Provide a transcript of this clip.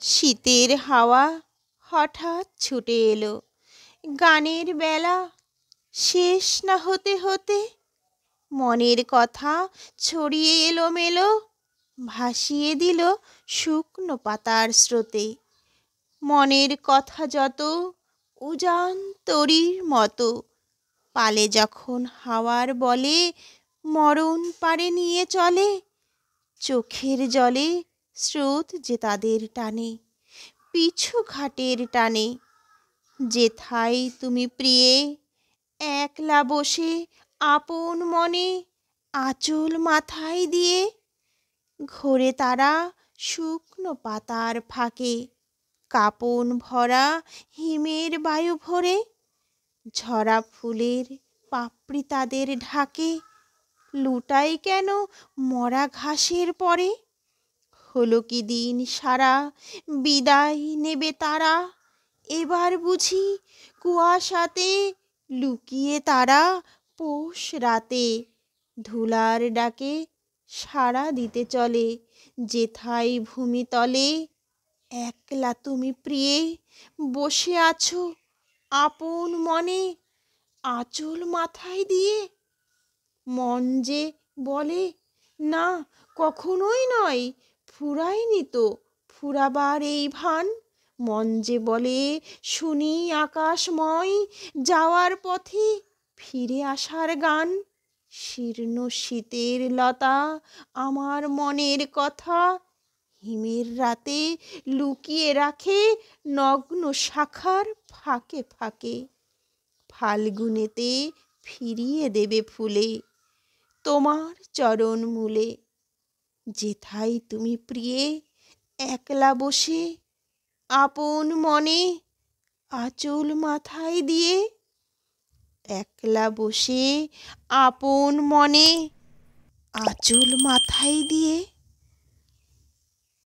শীতের হাওয়া হঠাৎ ছুটে এলো, গানের বেলা শেষ না হতে হতে মনের কথা ছড়িয়ে এলোমেলো, ভাসিয়ে দিল শুকনো পাতার স্রোতে। মনের কথা যত উজান তরীর মতো, পালে যখন হাওয়ার বলে মরণ পারে নিয়ে চলে। চোখের জলে স্রোত যে তাদের টানে, পিছু ঘাটের টানে। যেথায় তুমি প্রিয়ে একলা বসে আপন মনে আঁচল মাথায় দিয়ে, ঘোরে তারা শুকনো পাতার ফাঁকে, কাপন ভরা হিমের বায়ু ভরে। ঝরা ফুলের পাপড়ি তাদের ঢাকে, লুটাই কেন মরা ঘাসের পরে। হলো কি দিন সারা বিদায় নেবে তারা, এবার বুঝি কুয়াশাতে লুকিয়ে তারা পৌষ রাতে। ধুলার ডাকে সাড়া দিতে চলে, যেথায় ভূমিতলে একলা তুমি প্রিয়ে বসে আছো আপন মনে আঁচল মাথায় দিয়ে। মন যে বলে না, কখনোই নয়, ফুরায়নি তো ফুরাবার এই ভান। মন যে বলে শুনি আকাশময় যাওয়ার পথে ফিরে আসার গান। শীর্ণ শীতের লতা আমার মনের কথা, হিমের রাতে লুকিয়ে রাখে নগ্ন শাখার ফাঁকে ফাঁকে। ফাল্গুনেতে ফিরিয়ে দেবে ফুলে তোমার চরণ মূলে। যেথায় তুমি প্রিয়ে একলা বসে আপন মনে আঁচল মাথায় দিয়ে। একলা বসে আপন মনে আঁচল মাথায় দিয়ে।